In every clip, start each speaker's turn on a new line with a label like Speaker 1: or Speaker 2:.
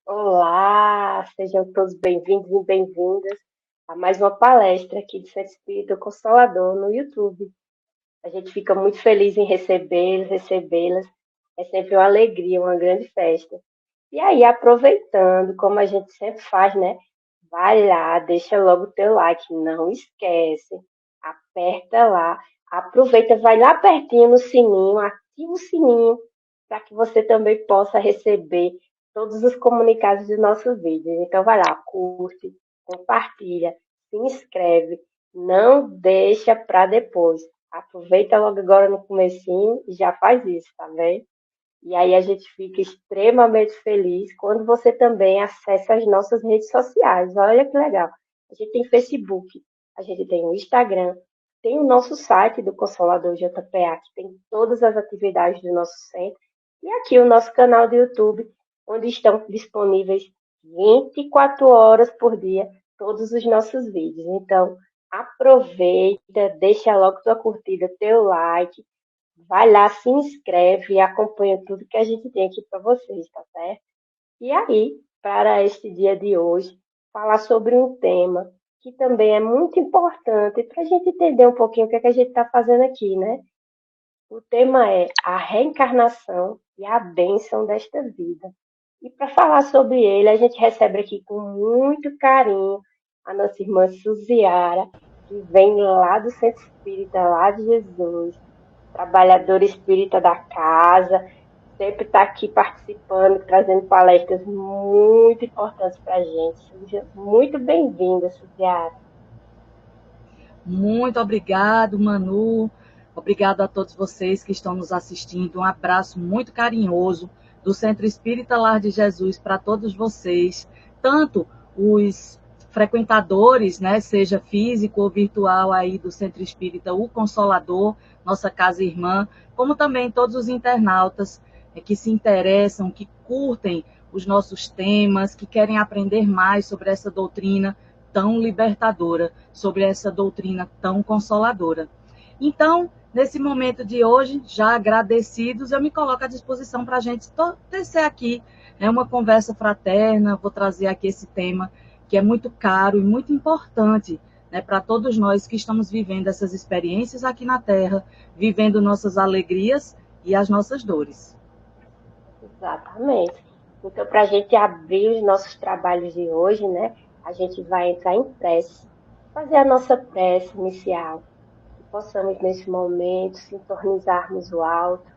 Speaker 1: Olá, sejam todos bem-vindos e bem-vindas a mais uma palestra aqui do Centro Espírita Consolador no YouTube. A gente fica muito feliz em recebê-las. É sempre uma alegria, uma grande festa. E aí, aproveitando, como a gente sempre faz, né? Vai lá, deixa logo o teu like, não esquece. Aperta lá, aproveita, vai lá pertinho no sininho, ativa o sininho para que você também possa receber todos os comunicados dos nossos vídeos. Então vai lá, curte, compartilha, se inscreve, não deixa para depois. Aproveita logo agora no comecinho e já faz isso, tá bem? E aí a gente fica extremamente feliz quando você também acessa as nossas redes sociais. Olha que legal. A gente tem Facebook, a gente tem o Instagram, tem o nosso site do Consolador JPA, que tem todas as atividades do nosso centro, e aqui o nosso canal do YouTube, onde estão disponíveis 24 horas por dia todos os nossos vídeos. Então, aproveita, deixa logo tua curtida, teu like, vai lá, se inscreve e acompanha tudo que a gente tem aqui para vocês, tá certo? E aí, para este dia de hoje, falar sobre um tema que também é muito importante para a gente entender um pouquinho o que é que a gente está fazendo aqui, né? O tema é a reencarnação e a bênção desta vida. E para falar sobre ele, a gente recebe aqui com muito carinho a nossa irmã Suziara, que vem lá do Centro Espírita, lá de Jesus, trabalhadora espírita da casa, sempre está aqui participando, trazendo palestras muito importantes para a gente. Seja muito bem-vinda, Suziara.
Speaker 2: Muito obrigado, Manu. Obrigado a todos vocês que estão nos assistindo. Um abraço muito carinhoso do Centro Espírita Lar de Jesus para todos vocês, tanto os frequentadores, né, seja físico ou virtual aí do Centro Espírita O Consolador, nossa casa irmã, como também todos os internautas que se interessam, que curtem os nossos temas, que querem aprender mais sobre essa doutrina tão libertadora, sobre essa doutrina tão consoladora. Então, nesse momento de hoje, já agradecidos, eu me coloco à disposição para a gente tecer aqui uma conversa fraterna. Vou trazer aqui esse tema que é muito caro e muito importante, né, para todos nós que estamos vivendo essas experiências aqui na Terra, vivendo nossas alegrias e as nossas dores.
Speaker 1: Exatamente. Então, para a gente abrir os nossos trabalhos de hoje, né, a gente vai entrar em prece, fazer a nossa prece inicial, que possamos, nesse momento, sintonizarmos o alto,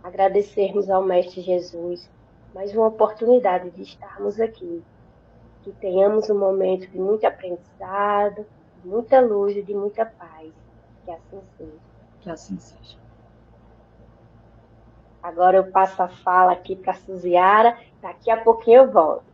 Speaker 1: agradecermos ao Mestre Jesus mais uma oportunidade de estarmos aqui, que tenhamos um momento de muito aprendizado, de muita luz e de muita paz. Que assim seja.
Speaker 2: Que assim seja.
Speaker 1: Agora eu passo a fala aqui para a Suziara, daqui a pouquinho eu volto.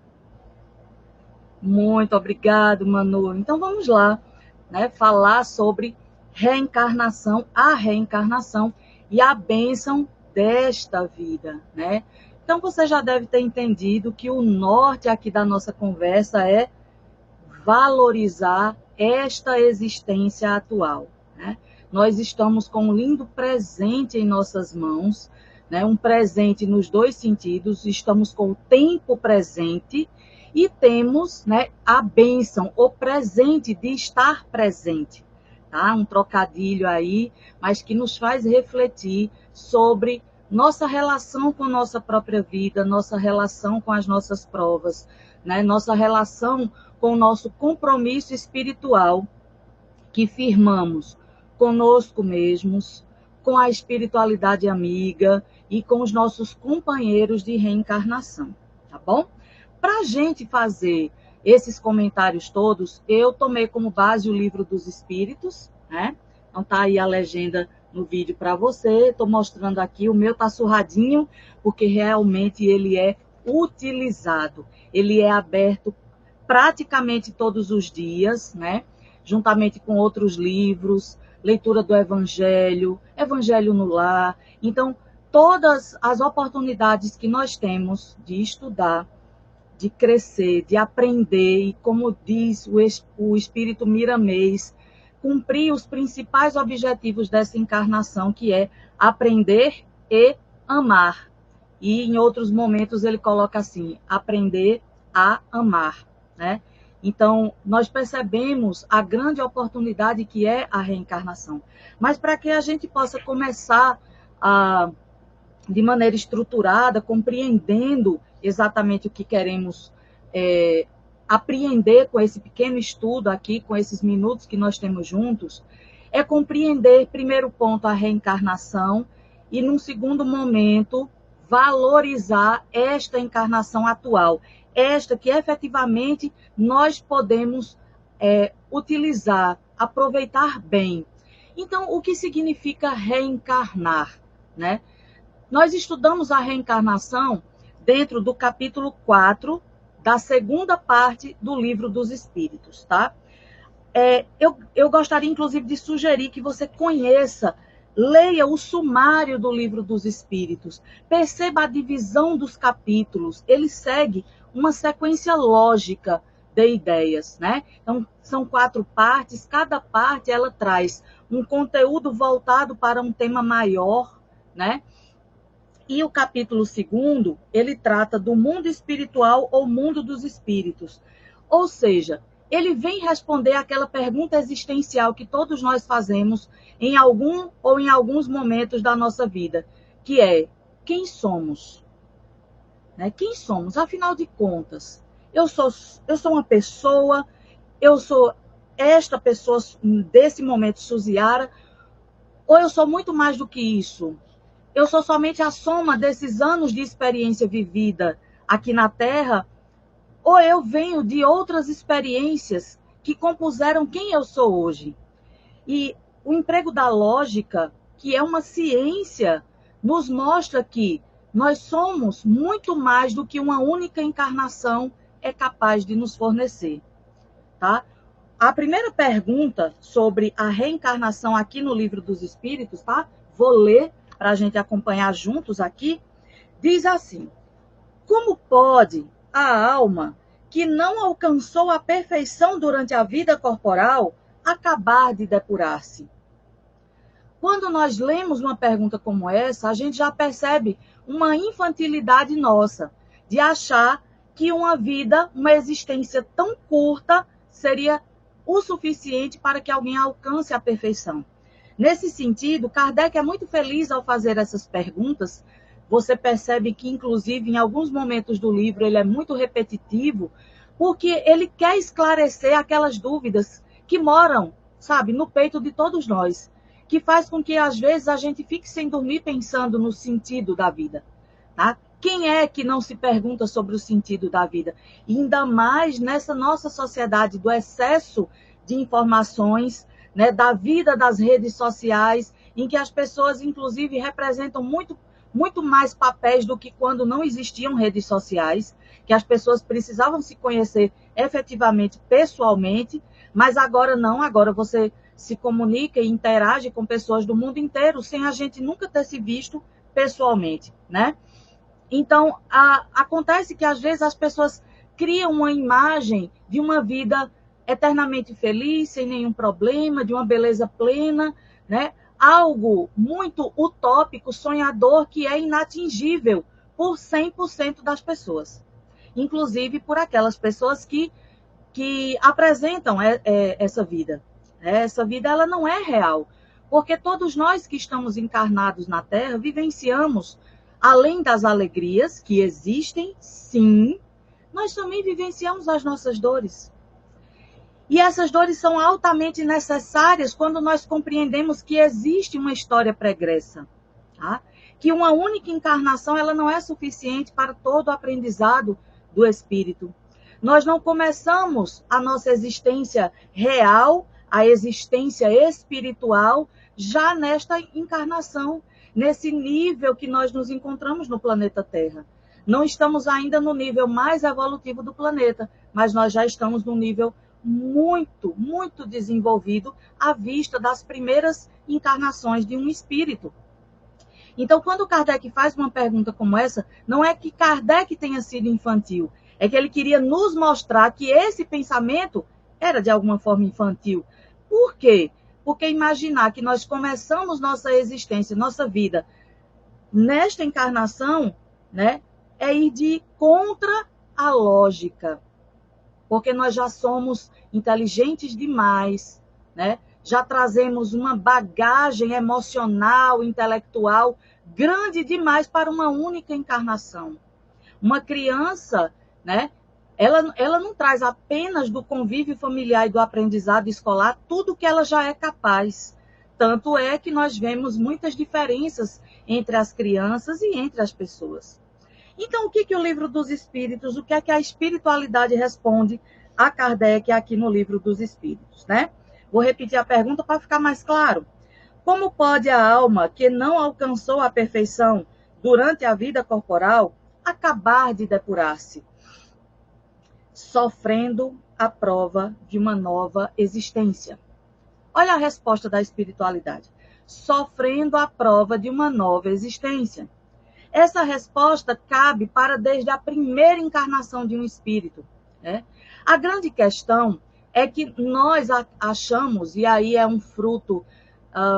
Speaker 2: Muito obrigado, Manu. Então vamos lá, né, falar sobre reencarnação, a reencarnação e a bênção desta vida, né? Então você já deve ter entendido que o norte aqui da nossa conversa é valorizar esta existência atual, né? Nós estamos com um lindo presente em nossas mãos, né? Um presente nos dois sentidos, estamos com o tempo presente e temos, né, a bênção, o presente de estar presente. Tá? Um trocadilho aí, mas que nos faz refletir sobre nossa relação com nossa própria vida, nossa relação com as nossas provas, né? Nossa relação com o nosso compromisso espiritual que firmamos conosco mesmos, com a espiritualidade amiga e com os nossos companheiros de reencarnação, tá bom? Para a gente fazer esses comentários todos, eu tomei como base o Livro dos Espíritos, né? Então tá aí a legenda no vídeo para você. Estou mostrando aqui, o meu tá surradinho, porque realmente ele é utilizado. Ele é aberto praticamente todos os dias, né? Juntamente com outros livros, leitura do Evangelho, Evangelho no Lar. Então, todas as oportunidades que nós temos de estudar, de crescer, de aprender, e como diz o espírito Miramês, cumprir os principais objetivos dessa encarnação, que é aprender e amar. E em outros momentos ele coloca assim, aprender a amar, né? Então, nós percebemos a grande oportunidade que é a reencarnação. Mas para que a gente possa começar de maneira estruturada, compreendendo exatamente o que queremos apreender com esse pequeno estudo aqui, com esses minutos que nós temos juntos, é compreender, primeiro ponto, a reencarnação e, num segundo momento, valorizar esta encarnação atual, esta que efetivamente nós podemos utilizar, aproveitar bem. Então, o que significa reencarnar, né? Nós estudamos a reencarnação dentro do capítulo 4 da segunda parte do Livro dos Espíritos, tá? Eu gostaria, inclusive, de sugerir que você conheça, leia o sumário do Livro dos Espíritos, perceba a divisão dos capítulos, ele segue uma sequência lógica de ideias, né? Então, são 4 partes, cada parte ela traz um conteúdo voltado para um tema maior, né? E o capítulo 2, ele trata do mundo espiritual ou mundo dos espíritos. Ou seja, ele vem responder aquela pergunta existencial que todos nós fazemos em algum ou em alguns momentos da nossa vida, que é, quem somos? Né? Quem somos? Afinal de contas, eu sou uma pessoa, eu sou esta pessoa desse momento, Suziara, ou eu sou muito mais do que isso? Eu sou somente a soma desses anos de experiência vivida aqui na Terra, ou eu venho de outras experiências que compuseram quem eu sou hoje? E o emprego da lógica, que é uma ciência, nos mostra que nós somos muito mais do que uma única encarnação é capaz de nos fornecer, tá? A primeira pergunta sobre a reencarnação aqui no Livro dos Espíritos, tá? Vou ler para a gente acompanhar juntos aqui, diz assim: como pode a alma que não alcançou a perfeição durante a vida corporal acabar de depurar-se? Quando nós lemos uma pergunta como essa, a gente já percebe uma infantilidade nossa, de achar que uma vida, uma existência tão curta, seria o suficiente para que alguém alcance a perfeição. Nesse sentido, Kardec é muito feliz ao fazer essas perguntas. Você percebe que, inclusive, em alguns momentos do livro, ele é muito repetitivo, porque ele quer esclarecer aquelas dúvidas que moram, sabe, no peito de todos nós, que faz com que, às vezes, a gente fique sem dormir pensando no sentido da vida, tá? Quem é que não se pergunta sobre o sentido da vida? E ainda mais nessa nossa sociedade do excesso de informações, né, da vida das redes sociais, em que as pessoas, inclusive, representam muito, muito mais papéis do que quando não existiam redes sociais, que as pessoas precisavam se conhecer efetivamente, pessoalmente, mas agora não, agora você se comunica e interage com pessoas do mundo inteiro, sem a gente nunca ter se visto pessoalmente, né? Então, acontece que, às vezes, as pessoas criam uma imagem de uma vida eternamente feliz, sem nenhum problema, de uma beleza plena, né? Algo muito utópico, sonhador, que é inatingível por 100% das pessoas. Inclusive por aquelas pessoas que apresentam essa vida. Essa vida ela não é real, porque todos nós que estamos encarnados na Terra vivenciamos, além das alegrias que existem, sim, nós também vivenciamos as nossas dores. E essas dores são altamente necessárias quando nós compreendemos que existe uma história pregressa, tá? Que uma única encarnação ela não é suficiente para todo o aprendizado do espírito. Nós não começamos a nossa existência real, a existência espiritual, já nesta encarnação, nesse nível que nós nos encontramos no planeta Terra. Não estamos ainda no nível mais evolutivo do planeta, mas nós já estamos no nível muito, muito desenvolvido à vista das primeiras encarnações de um espírito. Então, quando Kardec faz uma pergunta como essa, não é que Kardec tenha sido infantil, é que ele queria nos mostrar que esse pensamento era de alguma forma infantil, Por quê? Porque imaginar que nós começamos nossa existência, nossa vida, nesta encarnação, né, é ir de contra a lógica. Porque nós já somos inteligentes demais, né? Já trazemos uma bagagem emocional, intelectual grande demais para uma única encarnação. Uma criança, né? Ela não traz apenas do convívio familiar e do aprendizado escolar tudo que ela já é capaz. Tanto é que nós vemos muitas diferenças entre as crianças e entre as pessoas. Então, o que o Livro dos Espíritos, o que é que a espiritualidade responde a Kardec aqui no Livro dos Espíritos, né? Vou repetir a pergunta para ficar mais claro. Como pode a alma que não alcançou a perfeição durante a vida corporal acabar de depurar-se, sofrendo a prova de uma nova existência? Olha a resposta da espiritualidade. Sofrendo a prova de uma nova existência. Essa resposta cabe para desde a primeira encarnação de um espírito, né? A grande questão é que nós achamos, e aí é um fruto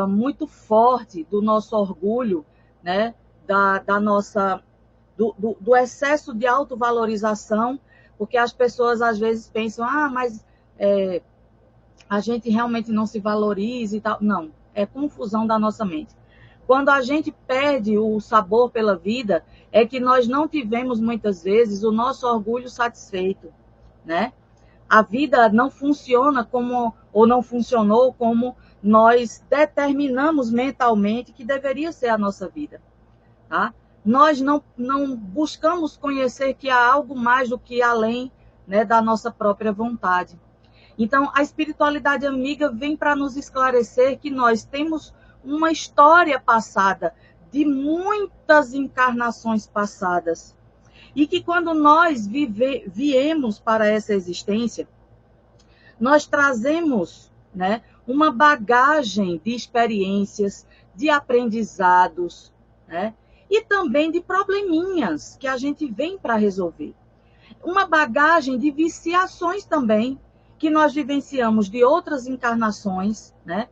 Speaker 2: muito forte do nosso orgulho, né? da nossa, do excesso de autovalorização, porque as pessoas às vezes pensam, mas a gente realmente não se valoriza e tal. Não, é confusão da nossa mente. Quando a gente perde o sabor pela vida, é que nós não tivemos, muitas vezes, o nosso orgulho satisfeito, né? A vida não funciona como, ou não funcionou como nós determinamos mentalmente que deveria ser a nossa vida, tá? Nós não buscamos conhecer que há algo mais do que além, né, da nossa própria vontade. Então, a espiritualidade amiga vem para nos esclarecer que nós temos uma história passada, de muitas encarnações passadas. E que quando nós viemos para essa existência, nós trazemos, né, uma bagagem de experiências, de aprendizados, né, e também de probleminhas que a gente vem para resolver. Uma bagagem de viciações também, que nós vivenciamos de outras encarnações, né?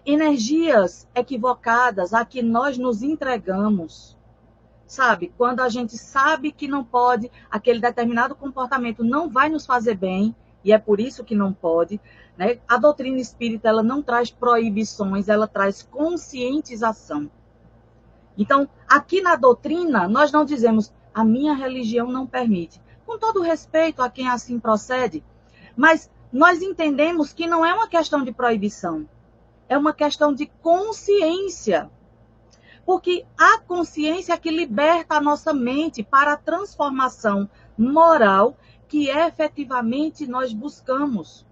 Speaker 2: Energias equivocadas a que nós nos entregamos, sabe? Quando a gente sabe que não pode, aquele determinado comportamento não vai nos fazer bem, e é por isso que não pode, né? A doutrina espírita, ela não traz proibições, ela traz conscientização. Então, aqui na doutrina, nós não dizemos, a minha religião não permite. Com todo respeito a quem assim procede, mas nós entendemos que não é uma questão de proibição, é uma questão de consciência. Porque a consciência é que liberta a nossa mente para a transformação moral que efetivamente nós buscamos.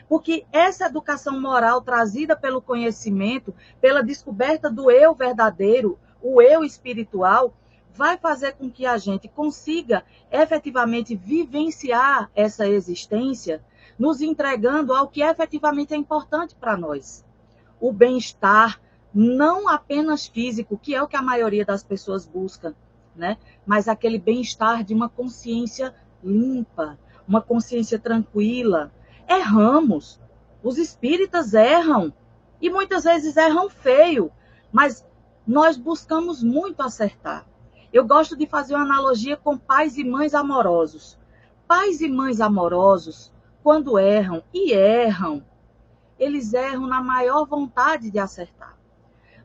Speaker 2: Porque essa educação moral trazida pelo conhecimento, pela descoberta do eu verdadeiro, o eu espiritual, vai fazer com que a gente consiga efetivamente vivenciar essa existência, nos entregando ao que efetivamente é importante para nós. O bem-estar, não apenas físico, que é o que a maioria das pessoas busca, né? Mas aquele bem-estar de uma consciência limpa, uma consciência tranquila. Erramos, os espíritas erram, e muitas vezes erram feio, mas nós buscamos muito acertar. Eu gosto de fazer uma analogia com pais e mães amorosos. Pais e mães amorosos, quando erram, e erram, eles erram na maior vontade de acertar.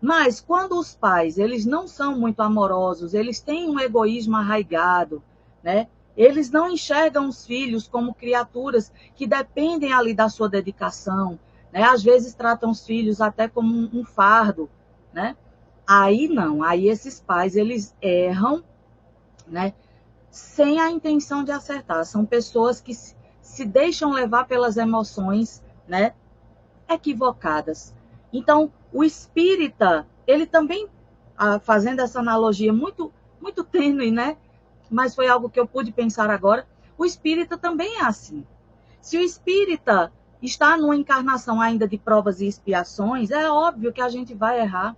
Speaker 2: Mas quando os pais, eles não são muito amorosos, eles têm um egoísmo arraigado, né? Eles não enxergam os filhos como criaturas que dependem ali da sua dedicação, né? Às vezes tratam os filhos até como um fardo, né? Aí não, aí esses pais, eles erram, né? Sem a intenção de acertar. São pessoas que se deixam levar pelas emoções, né? Equivocadas. Então, o espírita, ele também, fazendo essa analogia muito, muito tênue, né? Mas foi algo que eu pude pensar agora, o espírita também é assim. Se o espírita está numa encarnação ainda de provas e expiações, é óbvio que a gente vai errar.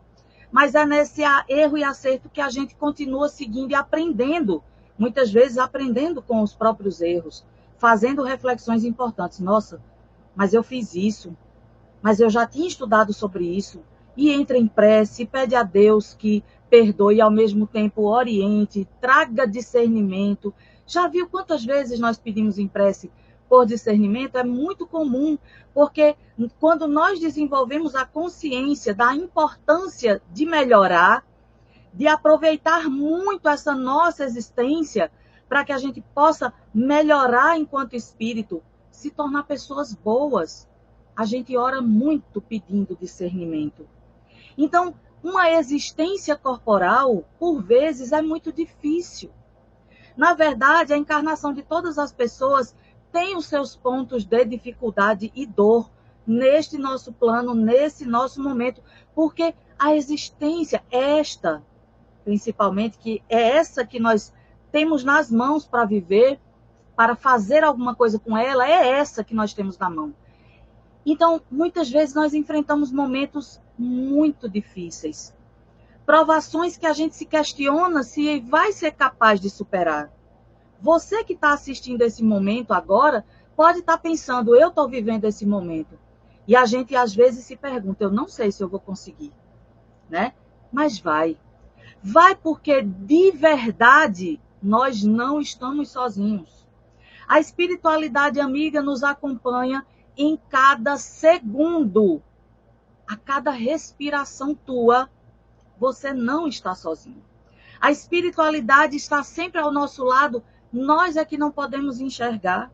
Speaker 2: Mas é nesse erro e acerto que a gente continua seguindo e aprendendo, muitas vezes aprendendo com os próprios erros, fazendo reflexões importantes. Nossa, mas eu fiz isso, mas eu já tinha estudado sobre isso, e entra em prece, pede a Deus que perdoe e ao mesmo tempo oriente, traga discernimento. Já viu quantas vezes nós pedimos em prece por discernimento? É muito comum, porque quando nós desenvolvemos a consciência da importância de melhorar, de aproveitar muito essa nossa existência para que a gente possa melhorar enquanto espírito, se tornar pessoas boas. A gente ora muito pedindo discernimento. Então, uma existência corporal, por vezes, é muito difícil. Na verdade, a encarnação de todas as pessoas tem os seus pontos de dificuldade e dor neste nosso plano, nesse nosso momento, porque a existência, esta, principalmente, que é essa que nós temos nas mãos para viver, para fazer alguma coisa com ela, é essa que nós temos na mão. Então, muitas vezes nós enfrentamos momentos muito difíceis, provações que a gente se questiona se vai ser capaz de superar. Você que está assistindo esse momento agora, pode estar pensando, eu estou vivendo esse momento. E a gente às vezes se pergunta, eu não sei se eu vou conseguir, né? Mas vai. Vai porque de verdade nós não estamos sozinhos. A espiritualidade amiga nos acompanha em cada segundo. A cada respiração tua, você não está sozinho. A espiritualidade está sempre ao nosso lado, nós é que não podemos enxergar.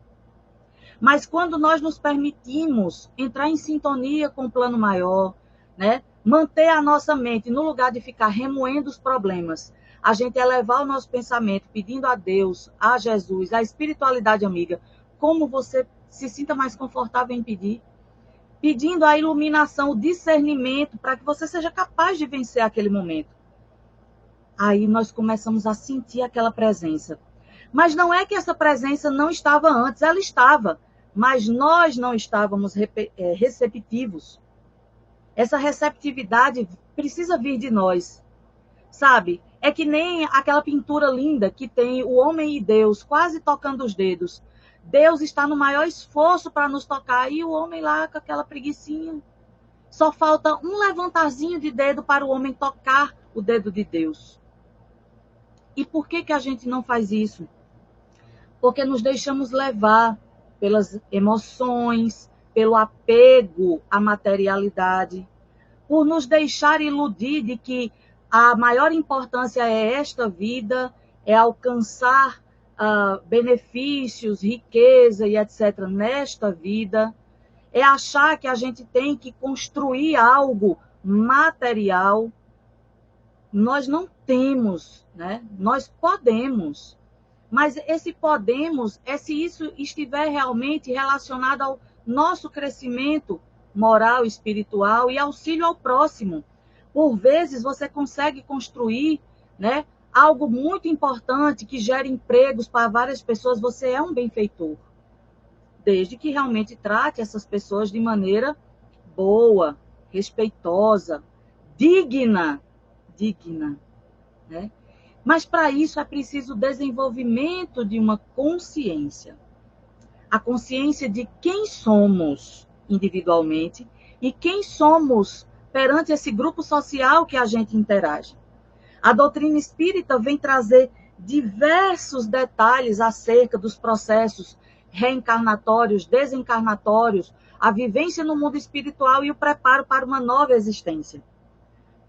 Speaker 2: Mas quando nós nos permitimos entrar em sintonia com o plano maior, né? Manter a nossa mente no lugar de ficar remoendo os problemas, a gente elevar o nosso pensamento, pedindo a Deus, a Jesus, a espiritualidade amiga, como você se sinta mais confortável em pedir, pedindo a iluminação, o discernimento, para que você seja capaz de vencer aquele momento. Aí nós começamos a sentir aquela presença. Mas não é que essa presença não estava antes, ela estava, mas nós não estávamos receptivos. Essa receptividade precisa vir de nós, sabe? É que nem aquela pintura linda que tem o homem e Deus quase tocando os dedos. Deus está no maior esforço para nos tocar e o homem lá com aquela preguicinha. Só falta um levantarzinho de dedo para o homem tocar o dedo de Deus. E por que a gente não faz isso? Porque nos deixamos levar pelas emoções, pelo apego à materialidade, por nos deixar iludir de que a maior importância é esta vida, é alcançar benefícios, riqueza e etc. nesta vida, é achar que a gente tem que construir algo material. Nós não temos, né? Nós podemos. Mas esse podemos é se isso estiver realmente relacionado ao nosso crescimento moral, espiritual e auxílio ao próximo. Por vezes você consegue construir, né, algo muito importante que gere empregos para várias pessoas, você é um benfeitor. Desde que realmente trate essas pessoas de maneira boa, respeitosa, digna, né? Mas para isso é preciso o desenvolvimento de uma consciência. A consciência de quem somos individualmente e quem somos perante esse grupo social que a gente interage. A doutrina espírita vem trazer diversos detalhes acerca dos processos reencarnatórios, desencarnatórios, a vivência no mundo espiritual e o preparo para uma nova existência.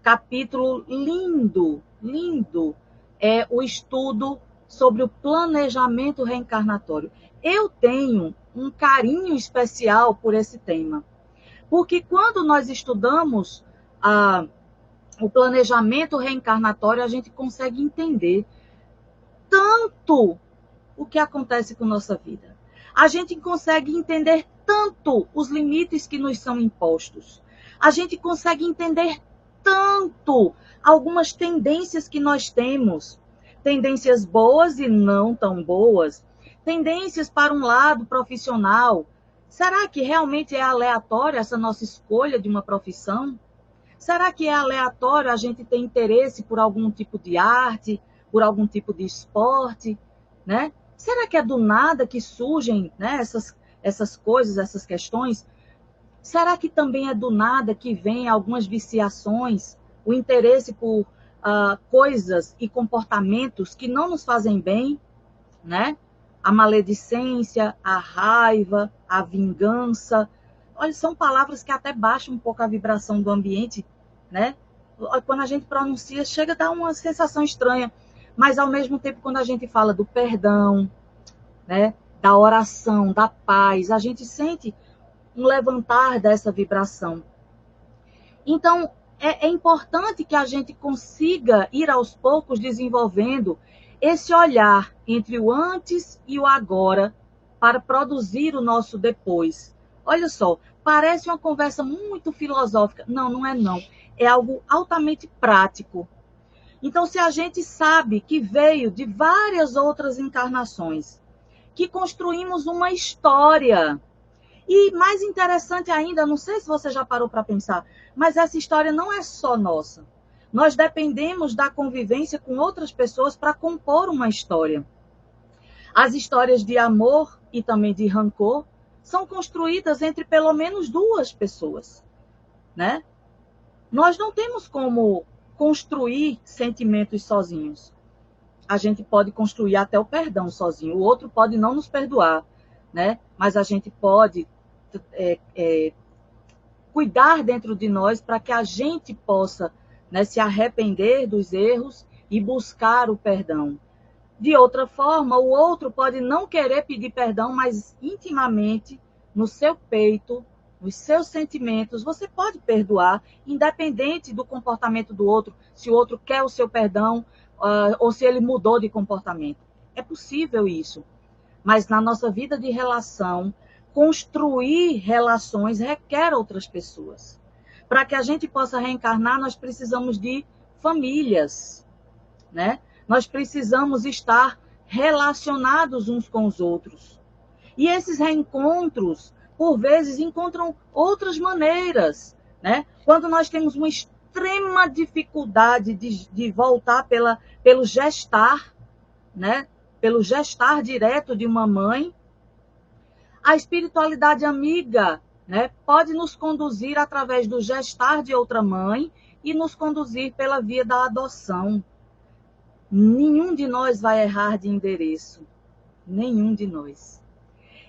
Speaker 2: Capítulo lindo, lindo, é o estudo sobre o planejamento reencarnatório. Eu tenho um carinho especial por esse tema, porque quando nós estudamos o planejamento reencarnatório, a gente consegue entender tanto o que acontece com nossa vida. A gente consegue entender tanto os limites que nos são impostos. A gente consegue entender tanto algumas tendências que nós temos, tendências boas e não tão boas, tendências para um lado profissional. Será que realmente é aleatório essa nossa escolha de uma profissão? Será que é aleatório a gente ter interesse por algum tipo de arte, por algum tipo de esporte, né? Será que é do nada que surgem, né, essas coisas, essas questões, será que também é do nada que vem algumas viciações, o interesse por coisas e comportamentos que não nos fazem bem, né? A maledicência, a raiva, a vingança. Olha, são palavras que até baixam um pouco a vibração do ambiente, né? Quando a gente pronuncia, chega a dar uma sensação estranha. Mas, ao mesmo tempo, quando a gente fala do perdão, né? Da oração, da paz, a gente sente um levantar dessa vibração. Então, é importante que a gente consiga ir aos poucos desenvolvendo esse olhar entre o antes e o agora para produzir o nosso depois. Olha só, parece uma conversa muito filosófica. Não, não é não. É algo altamente prático. Então, se a gente sabe que veio de várias outras encarnações, que construímos uma história. E mais interessante ainda, não sei se você já parou para pensar, mas essa história não é só nossa. Nós dependemos da convivência com outras pessoas para compor uma história. As histórias de amor e também de rancor são construídas entre pelo menos duas pessoas, né? Nós não temos como construir sentimentos sozinhos. A gente pode construir até o perdão sozinho. O outro pode não nos perdoar, né? Mas a gente pode cuidar dentro de nós para que a gente possa, né, se arrepender dos erros e buscar o perdão. De outra forma, o outro pode não querer pedir perdão, mas intimamente, no seu peito, nos seus sentimentos, você pode perdoar, independente do comportamento do outro, se o outro quer o seu perdão ou se ele mudou de comportamento. É possível isso. Mas na nossa vida de relação, construir relações requer outras pessoas. Para que a gente possa reencarnar, nós precisamos de famílias, né? Nós precisamos estar relacionados uns com os outros. E esses reencontros, por vezes, encontram outras maneiras, né? Quando nós temos uma extrema dificuldade de voltar pelo gestar, né? Pelo gestar direto de uma mãe, a espiritualidade amiga, né, pode nos conduzir através do gestar de outra mãe e nos conduzir pela via da adoção. Nenhum de nós vai errar de endereço. Nenhum de nós.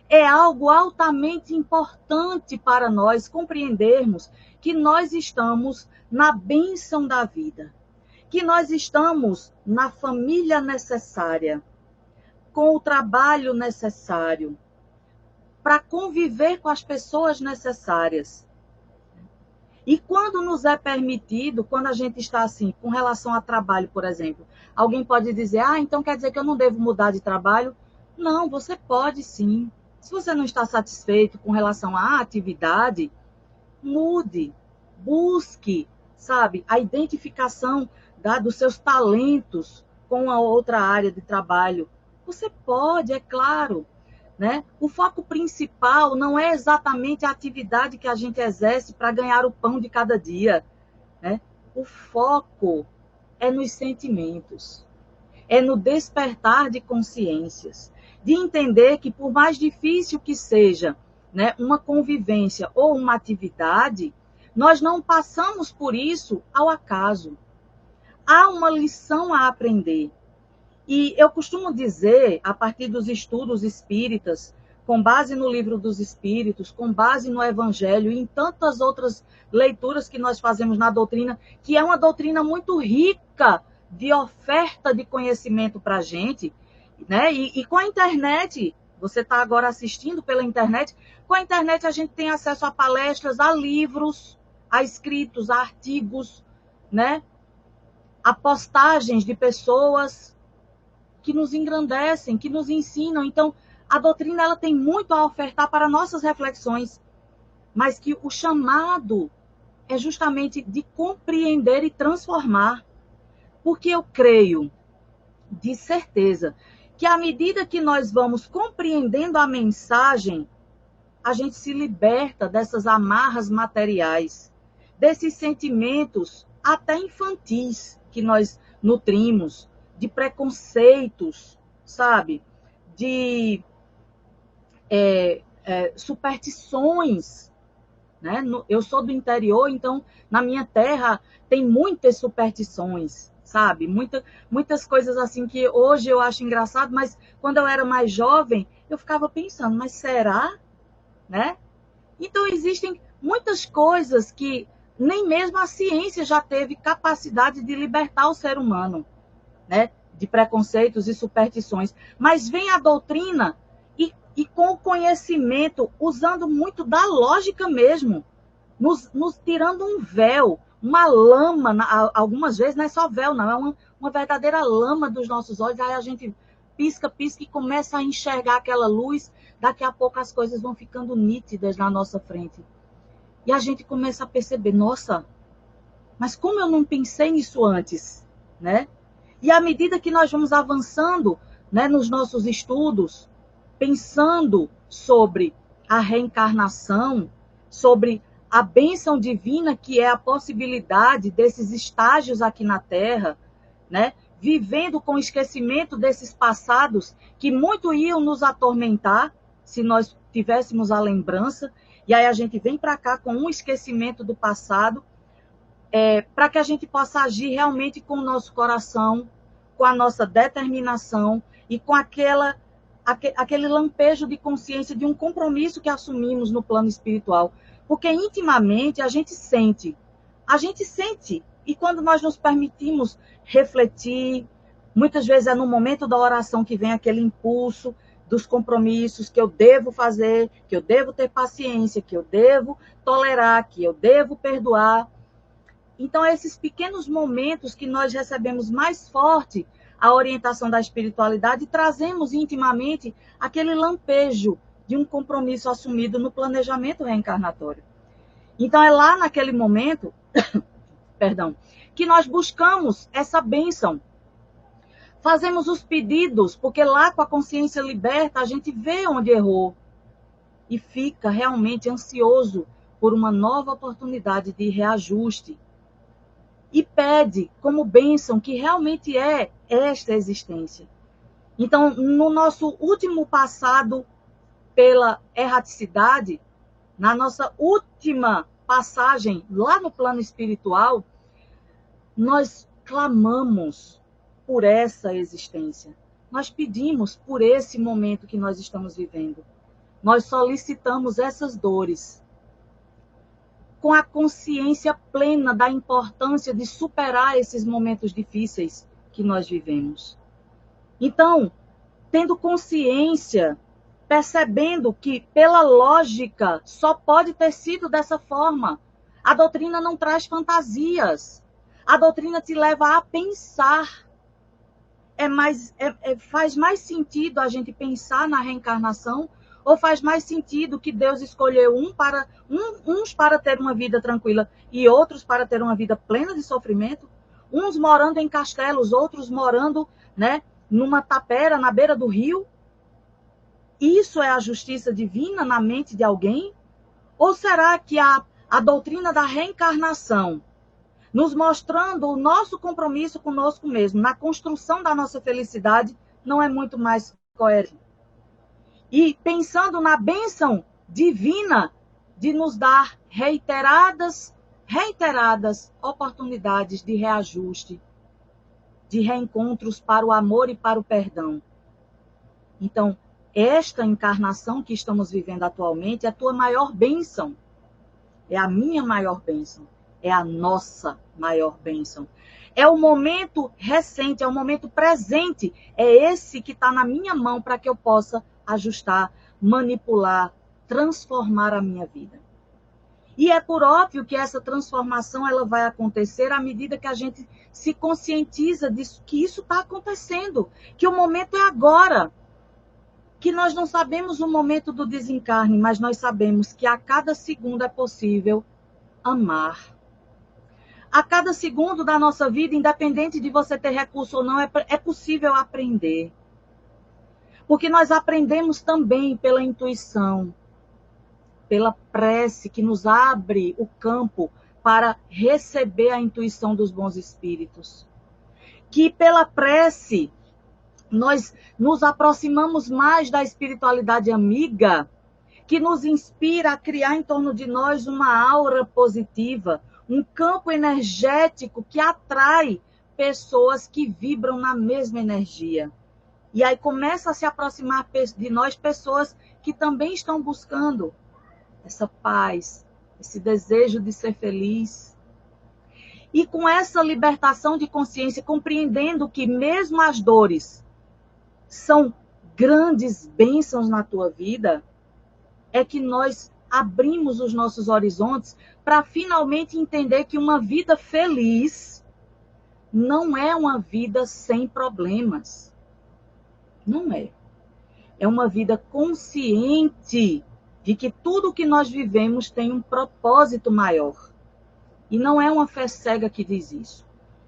Speaker 2: É algo altamente importante para nós compreendermos que nós estamos na bênção da vida, que nós estamos na família necessária, com o trabalho necessário, para conviver com as pessoas necessárias. E quando nos é permitido, quando a gente está assim, com relação a trabalho, por exemplo, alguém pode dizer, então quer dizer que eu não devo mudar de trabalho? Não, você pode sim. Se você não está satisfeito com relação à atividade, mude, busque, sabe, a identificação dos seus talentos com a outra área de trabalho. Você pode, é claro. Né? O foco principal não é exatamente a atividade que a gente exerce para ganhar o pão de cada dia. Né? O foco é nos sentimentos, é no despertar de consciências, de entender que por mais difícil que seja, né, uma convivência ou uma atividade, nós não passamos por isso ao acaso. Há uma lição a aprender. E eu costumo dizer, a partir dos estudos espíritas, com base no Livro dos Espíritos, com base no Evangelho e em tantas outras leituras que nós fazemos na doutrina, que é uma doutrina muito rica de oferta de conhecimento para a gente, né? E com a internet, você está agora assistindo pela internet, com a internet a gente tem acesso a palestras, a livros, a escritos, a artigos, né? A postagens de pessoas que nos engrandecem, que nos ensinam. Então, a doutrina ela tem muito a ofertar para nossas reflexões, mas que o chamado é justamente de compreender e transformar. Porque eu creio, de certeza, que à medida que nós vamos compreendendo a mensagem, a gente se liberta dessas amarras materiais, desses sentimentos até infantis que nós nutrimos, de preconceitos, sabe? De superstições, né? Eu sou do interior, então na minha terra tem muitas superstições, sabe? Muitas coisas assim que hoje eu acho engraçado, mas quando eu era mais jovem, eu ficava pensando, mas será? Né? Então existem muitas coisas que nem mesmo a ciência já teve capacidade de libertar o ser humano, né? De preconceitos e superstições. Mas vem a doutrina e com o conhecimento, usando muito da lógica mesmo, nos tirando um véu, uma lama, algumas vezes não é só véu, não, é uma verdadeira lama dos nossos olhos, aí a gente pisca, pisca e começa a enxergar aquela luz, daqui a pouco as coisas vão ficando nítidas na nossa frente. E a gente começa a perceber, nossa, mas como eu não pensei nisso antes, né? E à medida que nós vamos avançando, né, nos nossos estudos, pensando sobre a reencarnação, sobre a bênção divina, que é a possibilidade desses estágios aqui na Terra, né? Vivendo com esquecimento desses passados que muito iam nos atormentar se nós tivéssemos a lembrança, e aí a gente vem para cá com um esquecimento do passado, para que a gente possa agir realmente com o nosso coração, com a nossa determinação e com aquele lampejo de consciência de um compromisso que assumimos no plano espiritual. Porque intimamente a gente sente, e quando nós nos permitimos refletir, muitas vezes é no momento da oração que vem aquele impulso dos compromissos que eu devo fazer, que eu devo ter paciência, que eu devo tolerar, que eu devo perdoar. Então, esses pequenos momentos que nós recebemos mais forte a orientação da espiritualidade, trazemos intimamente aquele lampejo de um compromisso assumido no planejamento reencarnatório. Então, é lá naquele momento, perdão, que nós buscamos essa bênção. Fazemos os pedidos, porque lá com a consciência liberta, a gente vê onde errou e fica realmente ansioso por uma nova oportunidade de reajuste. E pede como bênção que realmente é esta existência. Então, no nosso último passado pela erraticidade, na nossa última passagem lá no plano espiritual, nós clamamos por essa existência. Nós pedimos por esse momento que nós estamos vivendo. Nós solicitamos essas dores, com a consciência plena da importância de superar esses momentos difíceis que nós vivemos. Então, tendo consciência, percebendo que, pela lógica, só pode ter sido dessa forma. A doutrina não traz fantasias. A doutrina te leva a pensar. Faz mais sentido a gente pensar na reencarnação, ou faz mais sentido que Deus escolheu uns para ter uma vida tranquila e outros para ter uma vida plena de sofrimento? Uns morando em castelos, outros morando, né, numa tapera na beira do rio? Isso é a justiça divina na mente de alguém? Ou será que a doutrina da reencarnação, nos mostrando o nosso compromisso conosco mesmo, na construção da nossa felicidade, não é muito mais coerente? E pensando na bênção divina de nos dar reiteradas oportunidades de reajuste, de reencontros para o amor e para o perdão. Então, esta encarnação que estamos vivendo atualmente é a tua maior bênção, é a minha maior bênção, é a nossa maior bênção. É o momento recente, é o momento presente, é esse que está na minha mão para que eu possa ajustar, manipular, transformar a minha vida. E é por óbvio que essa transformação ela vai acontecer à medida que a gente se conscientiza disso, que isso está acontecendo, que o momento é agora, que nós não sabemos o momento do desencarne, mas nós sabemos que a cada segundo é possível amar. A cada segundo da nossa vida, independente de você ter recurso ou não, é possível aprender. Porque nós aprendemos também pela intuição, pela prece que nos abre o campo para receber a intuição dos bons espíritos. Que pela prece nós nos aproximamos mais da espiritualidade amiga, que nos inspira a criar em torno de nós uma aura positiva, um campo energético que atrai pessoas que vibram na mesma energia. E aí começa a se aproximar de nós pessoas que também estão buscando essa paz, esse desejo de ser feliz. E com essa libertação de consciência, compreendendo que mesmo as dores são grandes bênçãos na tua vida, é que nós abrimos os nossos horizontes para finalmente entender que uma vida feliz não é uma vida sem problemas. Não é. É uma vida consciente de que tudo que nós vivemos tem um propósito maior. E não é uma fé cega que diz isso.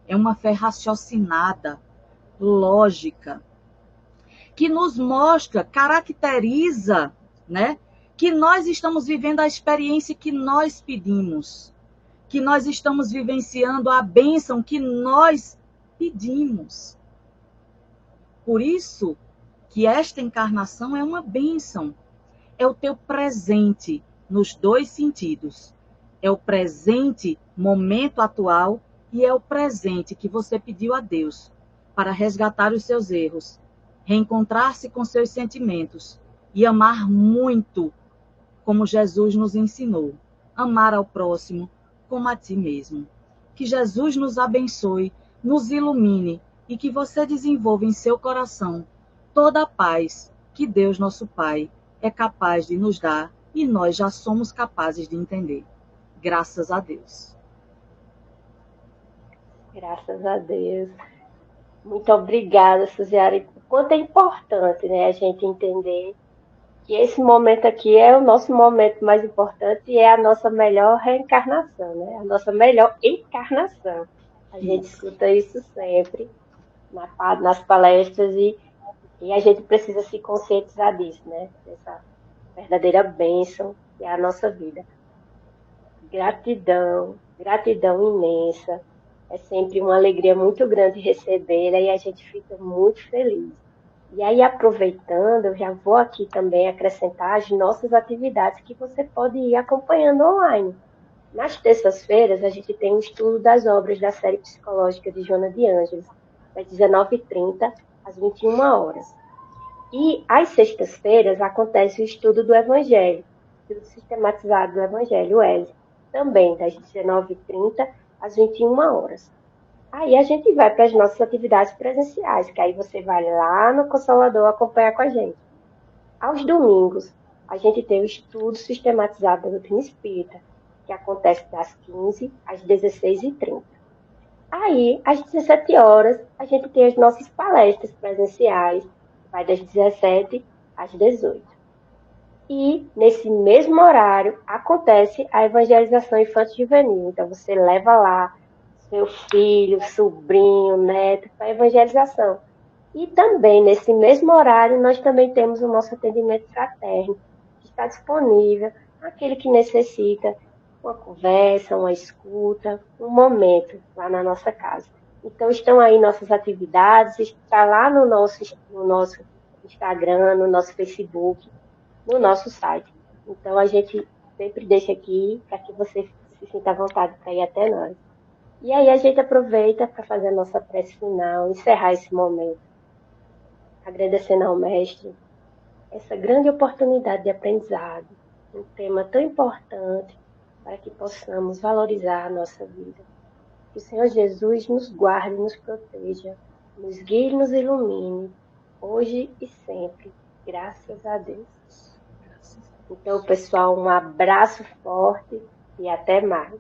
Speaker 2: É uma fé raciocinada, lógica, que nos mostra, caracteriza, né, que nós estamos vivendo a experiência que nós pedimos, que nós estamos vivenciando a bênção que nós pedimos. Por isso que esta encarnação é uma bênção. É o teu presente nos dois sentidos. É o presente, momento atual, e é o presente que você pediu a Deus para resgatar os seus erros, reencontrar-se com seus sentimentos e amar muito, como Jesus nos ensinou. Amar ao próximo como a ti mesmo. Que Jesus nos abençoe, nos ilumine e que você desenvolva em seu coração toda a paz que Deus, nosso Pai, é capaz de nos dar e nós já somos capazes de entender. Graças a Deus.
Speaker 1: Graças a Deus. Muito obrigada, Suziara. O quanto é importante, né, a gente entender que esse momento aqui é o nosso momento mais importante e é a nossa melhor reencarnação, né? A nossa melhor encarnação. A gente escuta isso sempre nas palestras e a gente precisa se conscientizar disso, né? Dessa verdadeira bênção que é a nossa vida. Gratidão, gratidão imensa. É sempre uma alegria muito grande recebê-la e a gente fica muito feliz. E aí, aproveitando, eu já vou aqui também acrescentar as nossas atividades que você pode ir acompanhando online. Nas terças-feiras, a gente tem o estudo das obras da série psicológica de Joana de Ângeles, das 19h30 às 21 horas. E às sextas-feiras acontece o estudo do Evangelho, estudo sistematizado do Evangelho, o ESE, também das 19h30 às 21 horas. Aí a gente vai para as nossas atividades presenciais, que aí você vai lá no Consolador acompanhar com a gente. Aos domingos, a gente tem o estudo sistematizado da doutrina espírita, que acontece das 15 às 16h30. Aí, às 17 horas, a gente tem as nossas palestras presenciais, vai das 17 às 18. E, nesse mesmo horário, acontece a evangelização infanto-juvenil. Então, você leva lá seu filho, sobrinho, neto, para evangelização. E também, nesse mesmo horário, nós também temos o nosso atendimento fraterno, que está disponível, aquele que necessita uma conversa, uma escuta, um momento lá na nossa casa. Então, estão aí nossas atividades, está lá no nosso Instagram, no nosso Facebook, no nosso site. Então, a gente sempre deixa aqui para que você se sinta à vontade para ir até nós. E aí a gente aproveita para fazer a nossa prece final, encerrar esse momento, agradecendo ao Mestre essa grande oportunidade de aprendizado, um tema tão importante para que possamos valorizar a nossa vida. Que o Senhor Jesus nos guarde, nos proteja, nos guie e nos ilumine, hoje e sempre, graças a Deus. Então, pessoal, um abraço forte e até mais.